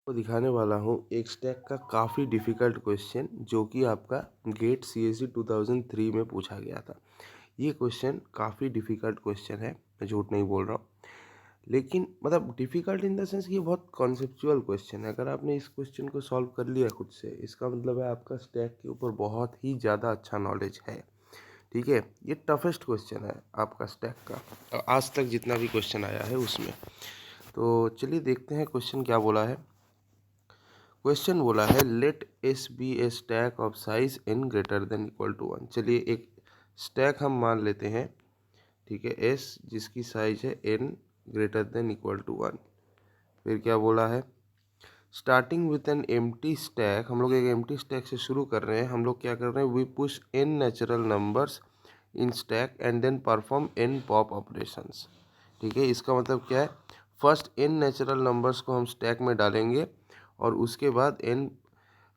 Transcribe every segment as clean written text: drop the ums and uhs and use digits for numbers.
को दिखाने वाला हूँ एक स्टैक का काफ़ी डिफ़िकल्ट क्वेश्चन जो कि आपका गेट CSE 2003 में पूछा गया था। ये क्वेश्चन काफ़ी डिफ़िकल्ट क्वेश्चन है, मैं झूठ नहीं बोल रहा हूँ। लेकिन मतलब डिफ़िकल्ट इन द सेंस कि ये बहुत कॉन्सेप्चुअल क्वेश्चन है। अगर आपने इस क्वेश्चन को सॉल्व कर लिया खुद से, इसका मतलब है आपका स्टैक के ऊपर बहुत ही ज़्यादा अच्छा नॉलेज है। ठीक है, ये टफेस्ट क्वेश्चन है आपका स्टैक का, आज तक जितना भी क्वेश्चन आया है उसमें। तो चलिए देखते हैं क्वेश्चन क्या बोला है। क्वेश्चन बोला है let S be a stack of size n greater than equal to 1। चलिए एक स्टैक हम मान लेते हैं, ठीक है, s जिसकी साइज है n greater than equal to 1। फिर क्या बोला है, starting with an empty stack, हम लोग एक एम्प्टी स्टैक से शुरू कर रहे हैं। हम लोग क्या कर रहे हैं, we push n natural numbers in stack and then perform n pop operations. ठीक है, इसका मतलब क्या है, फर्स्ट n नेचुरल नंबर्स को हम स्टैक में डालेंगे और उसके बाद n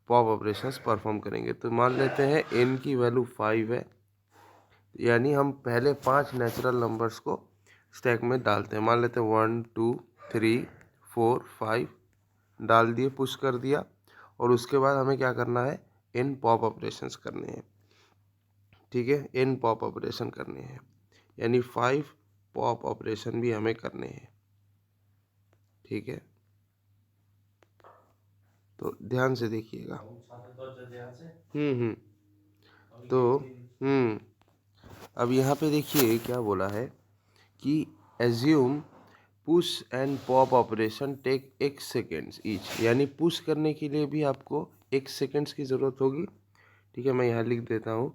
पॉप ऑपरेशंस परफॉर्म करेंगे। तो मान लेते हैं n की वैल्यू 5 है, यानी हम पहले 5 नेचुरल नंबर्स को स्टैक में डालते हैं। मान लेते हैं 1 2 3 4 5 डाल दिए, पुश कर दिया। और उसके बाद हमें क्या करना है, n पॉप ऑपरेशंस करने हैं। ठीक है, n पॉप ऑपरेशन करने हैं, यानी 5 पॉप ऑपरेशन भी हमें करने हैं। ठीक है, तो ध्यान से देखिएगा। हम्म तो अब यहाँ पे देखिए क्या बोला है कि assume push and pop operation take x seconds each, यानी पुश करने के लिए भी आपको x सेकेंड्स की ज़रूरत होगी। ठीक है, मैं यहाँ लिख देता हूँ,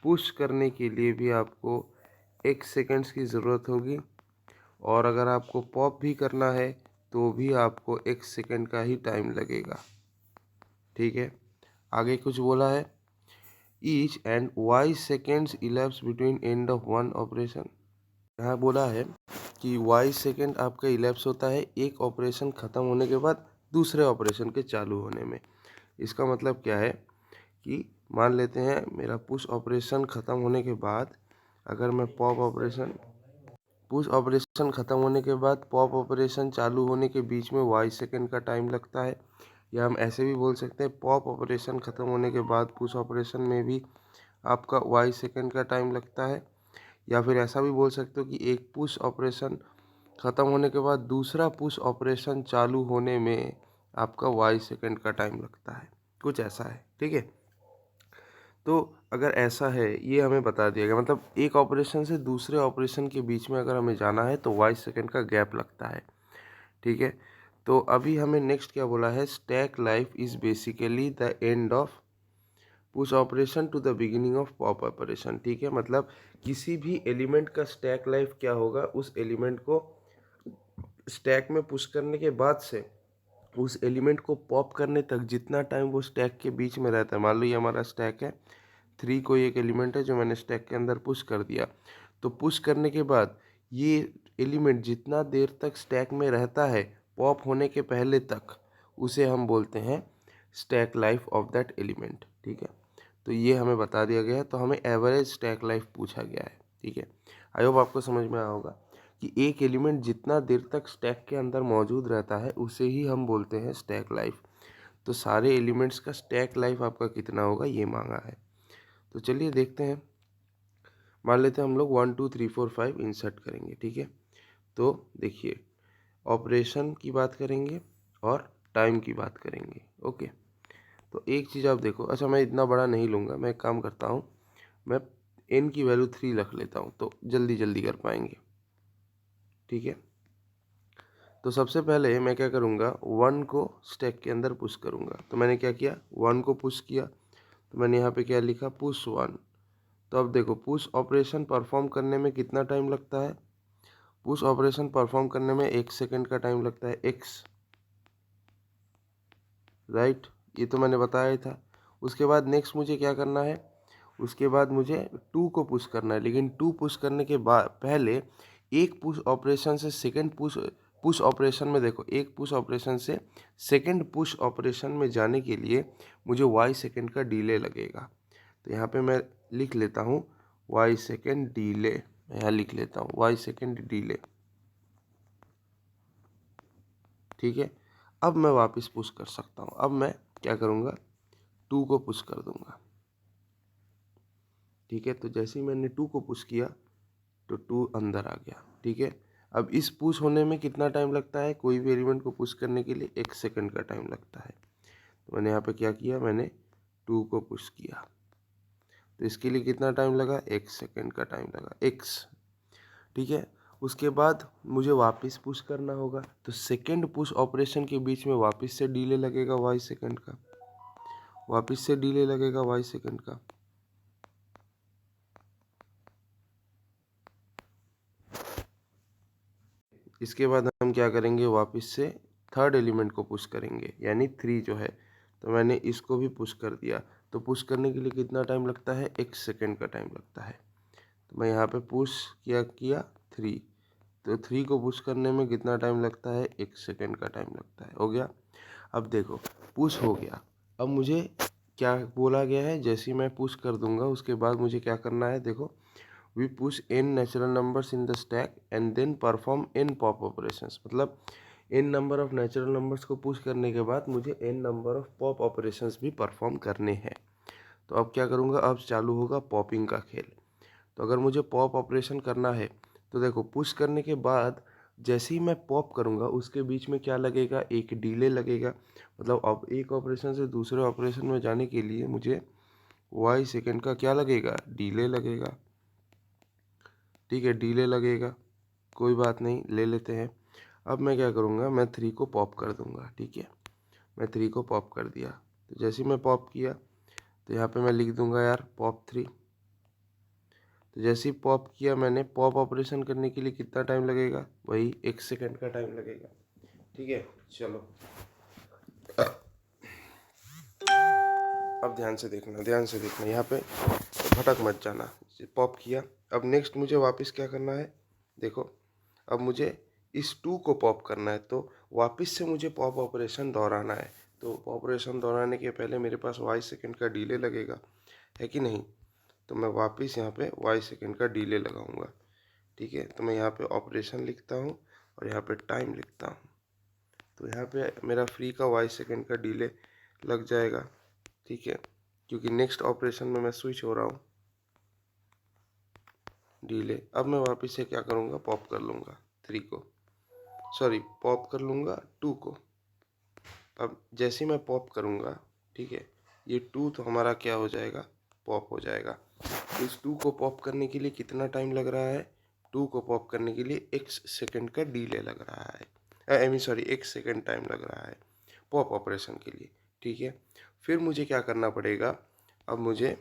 पुश करने के लिए भी आपको x सेकेंड्स की ज़रूरत होगी, और अगर आपको पॉप भी करना है तो भी आपको x सेकेंड का ही टाइम लगेगा। ठीक है, आगे कुछ बोला है, each and y seconds ellipse between end of one operation. यहाँ बोला है कि y सेकेंड आपका इलेप्स होता है एक ऑपरेशन ख़त्म होने के बाद दूसरे ऑपरेशन के चालू होने में। इसका मतलब क्या है कि मान लेते हैं मेरा पुश ऑपरेशन ख़त्म होने के बाद अगर मैं पुश ऑपरेशन ख़त्म होने के बाद पॉप ऑपरेशन चालू होने के बीच में y सेकेंड का टाइम लगता है। या हम ऐसे भी बोल सकते हैं पॉप ऑपरेशन ख़त्म होने के बाद पुश ऑपरेशन में भी आपका y सेकेंड का टाइम लगता है। या फिर ऐसा भी बोल सकते हो कि एक पुश ऑपरेशन ख़त्म होने के बाद दूसरा पुश ऑपरेशन चालू होने में आपका y सेकेंड का टाइम लगता है, कुछ ऐसा है। ठीक है, तो अगर ऐसा है ये हमें बता दिया गया, मतलब एक ऑपरेशन से दूसरे ऑपरेशन के बीच में अगर हमें जाना है तो y सेकेंड का गैप लगता है। ठीक है, तो अभी हमें नेक्स्ट क्या बोला है, stack life is basically the end of push operation to the beginning of pop operation. ठीक है, मतलब किसी भी एलिमेंट का स्टैक लाइफ क्या होगा, उस एलिमेंट को स्टैक में पुश करने के बाद से उस एलिमेंट को पॉप करने तक जितना टाइम वो स्टैक के बीच में रहता है। मान लो ये हमारा स्टैक है 3, कोई एक एलिमेंट है जो मैंने स्टैक के अंदर पुश कर दिया। तो पुश करने के बाद ये एलिमेंट जितना देर तक स्टैक में रहता है पॉप होने के पहले तक, उसे हम बोलते हैं stack life of that element. ठीक है, तो ये हमें बता दिया गया है, तो हमें एवरेज स्टैक लाइफ पूछा गया है। ठीक है, आई होप आपको समझ में आया होगा कि एक एलिमेंट जितना देर तक स्टैक के अंदर मौजूद रहता है उसे ही हम बोलते हैं स्टैक लाइफ। तो सारे एलिमेंट्स का स्टैक लाइफ आपका कितना होगा ये मांगा है। तो चलिए देखते हैं, मान लेते हैं हम लोग 1 2 3 4 5 इंसर्ट करेंगे। ठीक है, तो देखिए ऑपरेशन की बात करेंगे और टाइम की बात करेंगे। ओके, तो एक चीज़ आप देखो, अच्छा मैं इतना बड़ा नहीं लूँगा, मैं एक काम करता हूँ, मैं n की वैल्यू 3 रख लेता हूँ तो जल्दी जल्दी कर पाएंगे। ठीक है, तो सबसे पहले मैं क्या करूँगा, 1 को स्टैक के अंदर पुश करूँगा। तो मैंने क्या किया, 1 को पुश किया, तो मैंने यहाँ पे क्या लिखा, पुश 1। तो अब देखो पुश ऑपरेशन परफॉर्म करने में कितना टाइम लगता है, पुश ऑपरेशन परफॉर्म करने में 1 सेकेंड का टाइम लगता है, x, राइट, ये तो मैंने बताया ही था। उसके बाद नेक्स्ट मुझे क्या करना है, उसके बाद मुझे 2 को पुश करना है, लेकिन 2 पुश करने के बाद पहले एक पुश ऑपरेशन से सेकंड पुश ऑपरेशन में, देखो एक पुश ऑपरेशन से सेकंड पुश ऑपरेशन में जाने के लिए मुझे y सेकंड का डिले लगेगा। तो यहाँ पे मैं लिख लेता हूँ y सेकंड डिले, यहाँ लिख लेता हूँ y सेकंड डिले। ठीक है, अब मैं वापस पुश कर सकता हूँ। अब मैं क्या करूँगा, 2 को पुश कर दूंगा। ठीक है, तो जैसे ही मैंने 2 को पुश किया तो 2 अंदर आ गया। ठीक है, अब इस पुश होने में कितना टाइम लगता है, कोई भी एलिमेंट को पुश करने के लिए 1 सेकंड का टाइम लगता है। तो मैंने यहाँ पे क्या किया, मैंने 2 को पुश किया, तो इसके लिए कितना टाइम लगा, 1 सेकंड का टाइम लगा, x। ठीक है, उसके बाद मुझे वापस पुश करना होगा, तो सेकंड पुश ऑपरेशन के बीच में वापस से डिले लगेगा y सेकंड का, वापस से डिले लगेगा y सेकंड का। इसके बाद हम क्या करेंगे, वापस से थर्ड एलिमेंट को पुश करेंगे, यानी 3 जो है। तो मैंने इसको भी पुश कर दिया, तो पुश करने के लिए कितना टाइम लगता है, 1 सेकंड का टाइम लगता है। तो मैं यहाँ पे पुश किया 3, तो 3 को पुश करने में कितना टाइम लगता है, 1 सेकंड का टाइम लगता है। हो गया। अब देखो पुश हो गया। अब मुझे क्या बोला गया है, जैसे ही मैं पुश कर दूंगा उसके बाद मुझे क्या करना है, देखो we push n natural numbers in the stack and then perform n pop operations। मतलब n number of natural numbers को पुश करने के बाद मुझे n number of pop operations भी परफॉर्म करने हैं। तो अब क्या करूँगा, अब चालू होगा पॉपिंग का खेल। तो अगर मुझे पॉप ऑपरेशन करना है तो देखो पुश करने के बाद जैसे ही मैं पॉप करूँगा उसके बीच में क्या लगेगा, एक डिले लगेगा। मतलब अब एक ऑपरेशन से दूसरे ऑपरेशन में जाने के लिए मुझे y सेकेंड का क्या लगेगा, डिले लगेगा। ठीक है, डिले लगेगा, कोई बात नहीं, ले लेते हैं। अब मैं क्या करूँगा, मैं 3 को पॉप कर दूँगा। ठीक है, मैं 3 को पॉप कर दिया, तो जैसे ही मैं पॉप किया तो यहाँ पे मैं लिख दूँगा यार पॉप 3। तो जैसे ही पॉप किया मैंने, पॉप ऑपरेशन करने के लिए कितना टाइम लगेगा, वही 1 सेकंड का टाइम लगेगा। ठीक है, चलो अब ध्यान से देखना, ध्यान से देखना, यहाँ पे भटक मत जाना। पॉप किया, अब नेक्स्ट मुझे वापस क्या करना है, देखो अब मुझे इस 2 को पॉप करना है, तो वापस से मुझे पॉप ऑपरेशन दोहराना है। तो ऑपरेशन दोहराने के पहले मेरे पास y सेकंड का डिले लगेगा, है कि नहीं। तो मैं वापस यहाँ पे y सेकंड का डिले लगाऊंगा। ठीक है, तो मैं यहाँ पे ऑपरेशन लिखता हूँ और यहाँ पे टाइम लिखता हूँ। तो यहाँ पे मेरा फ्री का y सेकंड का डिले लग जाएगा। ठीक है, क्योंकि नेक्स्ट ऑपरेशन में मैं स्विच हो रहा हूँ, डिले। अब मैं वापस से क्या करूँगा, पॉप कर लूँगा 3 को, सॉरी पॉप कर लूँगा 2 को। अब जैसे ही मैं पॉप करूँगा, ठीक है, ये 2 तो हमारा क्या हो जाएगा, पॉप हो जाएगा। इस 2 को पॉप करने के लिए कितना टाइम लग रहा है, 2 को पॉप करने के लिए 1 सेकंड का डिले लग रहा है, I mean sorry 1 second time लग रहा है पॉप ऑपरेशन के लिए। ठीक है, फिर मुझे क्या करना पड़ेगा, अब मुझे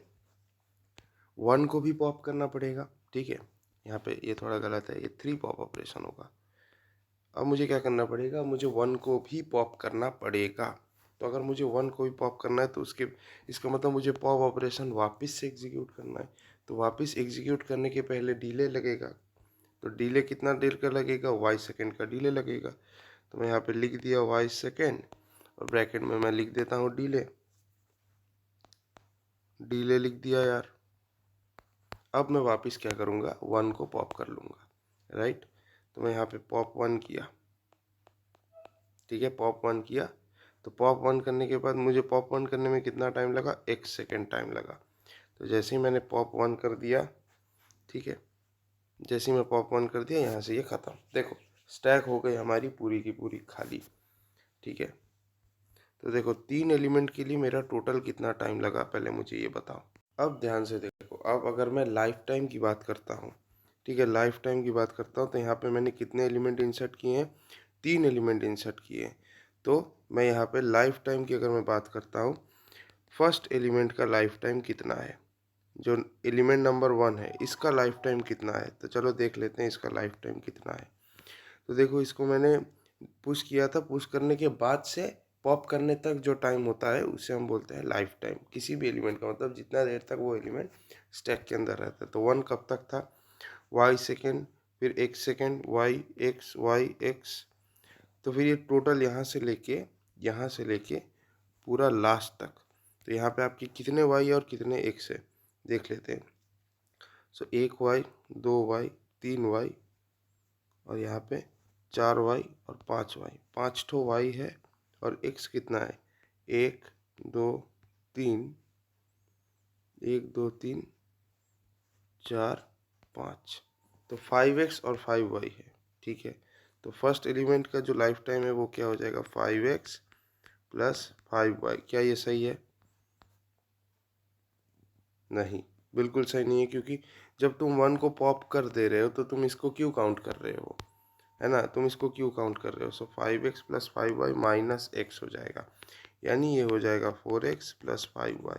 1 को भी पॉप करना पड़ेगा। ठीक है, यहाँ पे ये थोड़ा गलत है, ये 3 पॉप ऑपरेशन होगा। अब मुझे क्या करना पड़ेगा, मुझे 1 को भी पॉप करना पड़ेगा। तो अगर मुझे 1 को भी पॉप करना है तो उसके इसका मतलब मुझे पॉप ऑपरेशन वापस से एग्जीक्यूट करना है। तो वापस एग्जीक्यूट करने के पहले डिले लगेगा, तो डिले कितना देर का लगेगा, y सेकेंड का डिले लगेगा। तो मैं यहाँ पे लिख दिया y सेकेंड और ब्रैकेट में मैं लिख देता हूँ डिले, डिले लिख दिया यार। अब मैं वापस क्या करूँगा, 1 को पॉप कर लूँगा, राइट। तो मैं यहाँ पे पॉप 1 किया। ठीक है, पॉप 1 किया, तो पॉप 1 करने के बाद मुझे पॉप 1 करने में कितना टाइम लगा, 1 सेकेंड टाइम लगा। तो जैसे ही मैंने पॉप 1 कर दिया, ठीक है, जैसे ही मैं पॉप 1 कर दिया, यहाँ से ये ख़त्म। देखो स्टैक हो गई हमारी पूरी की पूरी खाली। ठीक है, तो देखो 3 एलिमेंट के लिए मेरा टोटल कितना टाइम लगा, पहले मुझे ये बताओ। अब ध्यान से देखो, अब अगर मैं लाइफ टाइम की बात करता हूँ, ठीक है, लाइफ टाइम की बात करता हूँ, तो यहाँ पे मैंने कितने एलिमेंट इंसर्ट किए हैं, 3 एलिमेंट इंसर्ट किए हैं। तो मैं यहाँ पे लाइफ टाइम की अगर मैं बात करता हूँ, फर्स्ट एलिमेंट का लाइफ टाइम कितना है, जो एलिमेंट नंबर 1 है इसका लाइफ टाइम कितना है। तो चलो देख लेते हैं इसका लाइफ टाइम कितना है। तो देखो इसको मैंने पुश किया था, पुश करने के बाद से पॉप करने तक जो टाइम होता है उसे हम बोलते हैं लाइफ टाइम, किसी भी एलिमेंट का, मतलब जितना देर तक वो एलिमेंट स्टैक के अंदर रहता है। तो 1 कब तक था, y सेकेंड, फिर x सेकेंड, y x, तो फिर ये टोटल यहाँ से लेके पूरा लास्ट तक। तो यहाँ पे आपके कितने y और कितने x है देख लेते हैं। सो 1 y, 2 y, 3 y और यहाँ पे 4 y और 5 y, 5 ठो y है और x कितना है, 1 2 3, 1 2 3 4 5, तो 5x और 5y है। ठीक है, तो फर्स्ट एलिमेंट का जो लाइफ टाइम है वो क्या हो जाएगा, 5x प्लस 5y। क्या ये सही है? नहीं, बिल्कुल सही नहीं है, क्योंकि जब तुम 1 को पॉप कर दे रहे हो तो तुम इसको क्यों काउंट कर रहे हो, है ना, तुम इसको क्यों काउंट कर रहे हो। सो 5x plus 5y minus x हो जाएगा, यानी ये हो जाएगा 4x प्लस 5y।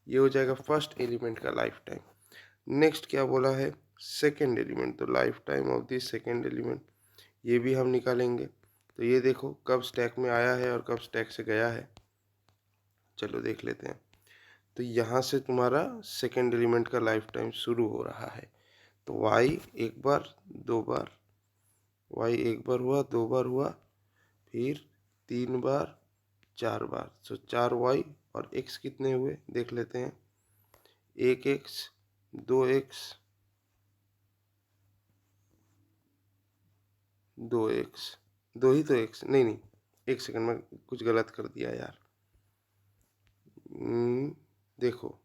ये हो जाएगा फर्स्ट एलिमेंट का लाइफ टाइम। नेक्स्ट क्या बोला है, सेकेंड एलिमेंट, तो life time of this second element ये भी हम निकालेंगे। तो ये देखो कब स्टैक में आया है और कब स्टैक से गया है, चलो देख लेते हैं। तो यहाँ से तुम्हारा सेकेंड एलिमेंट का लाइफ टाइम शुरू हो रहा है। तो y एक बार, दो बार, y एक बार हुआ, दो बार हुआ, फिर 3 बार, 4 बार। सो 4y और x कितने हुए देख लेते हैं, 1x, 2x, 2x, दो ही तो x, नहीं, एक सेकंड में कुछ गलत कर दिया यार। देखो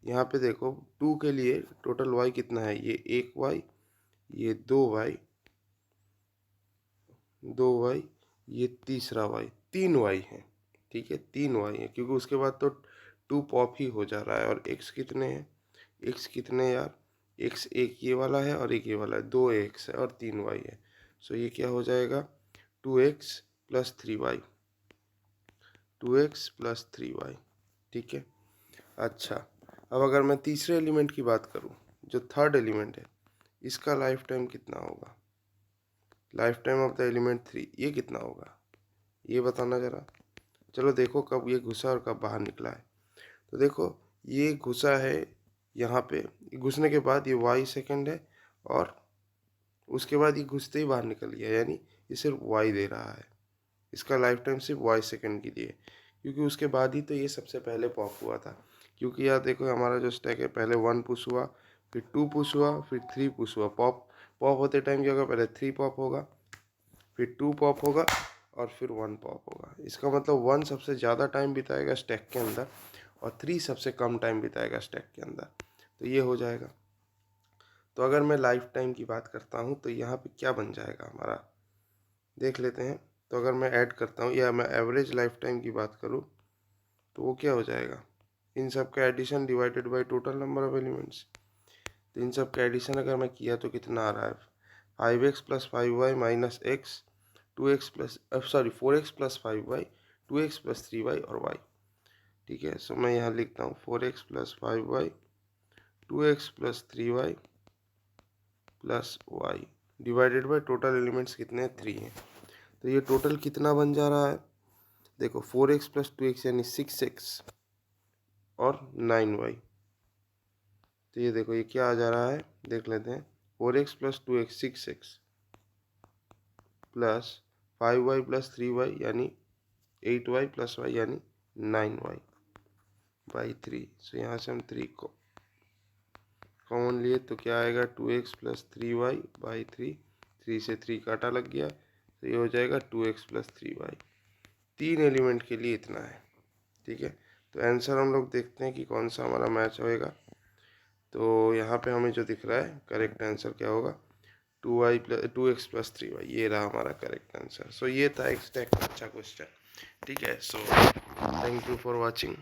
यहाँ पे देखो 2 के लिए टोटल y कितना है, ये 1y, ये 2y, 2y, ये तीसरा y, 3y है। ठीक है, 3y है, क्योंकि उसके बाद तो 2 पॉप ही हो जा रहा है। और x कितने हैं, x कितने यार, x एक ये वाला है और एक ये वाला है, 2x है और 3y है। सो ये क्या हो जाएगा, 2x plus 3y, 2x plus 3y। ठीक है, अच्छा अब अगर मैं तीसरे एलिमेंट की बात करूं, जो थर्ड एलिमेंट है, इसका लाइफ टाइम कितना होगा, life time of the element 3, ये कितना होगा, ये बताना ज़रा। चलो देखो कब ये घुसा और कब बाहर निकला है। तो देखो ये घुसा है यहाँ पे, घुसने के बाद ये y सेकेंड है, और उसके बाद ये घुसते ही बाहर निकल गया, यानी ये सिर्फ y दे रहा है। इसका लाइफ टाइम सिर्फ y सेकेंड के लिए, क्योंकि उसके बाद ही तो ये सबसे पहले पॉप हुआ था। क्योंकि यार देखो हमारा जो स्टैक है, पहले 1 पुश हुआ, फिर 2 पुश हुआ, फिर 3 पुश हुआ। पॉप पॉप होते टाइम क्या होगा, पहले 3 पॉप होगा, फिर 2 पॉप होगा, और फिर 1 पॉप होगा। इसका मतलब 1 सबसे ज़्यादा टाइम बिताएगा स्टैक के अंदर, और 3 सबसे कम टाइम बिताएगा स्टैक के अंदर। तो ये हो जाएगा। तो अगर मैं लाइफ टाइम की बात करता हूँ तो यहाँ पे क्या बन जाएगा हमारा, देख लेते हैं। तो अगर मैं ऐड करता हूँ या मैं एवरेज लाइफ टाइम की बात करूँ तो वो क्या हो जाएगा, इन सब का addition divided by total number of elements. तो इन सब का एडिशन अगर मैं किया तो कितना आ रहा है, 5x plus 5y minus x, 2x plus 4x plus 5y, 2x plus 3y और y। ठीक है, सो मैं यहाँ लिखता हूँ 4x plus 5y, 2x plus 3y plus y divided by total elements कितने हैं, 3 हैं। तो ये टोटल कितना बन जा रहा है, देखो 4x प्लस 2x यानी 6x और 9y। तो ये देखो ये क्या आ जा रहा है, देख लेते हैं। 4x plus 2x 6x plus 5y plus 3y यानी 8y प्लस y यानी 9y बाई 3। सो यहाँ से हम 3 को कॉमन लिए तो क्या आएगा, 2x प्लस 3y बाई 3, 3 से 3 काटा लग गया, तो ये हो जाएगा 2x प्लस 3y। 3 एलिमेंट के लिए इतना है। ठीक है, तो आंसर हम लोग देखते हैं कि कौन सा हमारा मैच होएगा। तो यहाँ पे हमें जो दिख रहा है करेक्ट आंसर क्या होगा, 2x प्लस 3y, ये रहा हमारा करेक्ट आंसर। सो ये था एक स्टैक का अच्छा क्वेश्चन। ठीक है, so thank you for watching.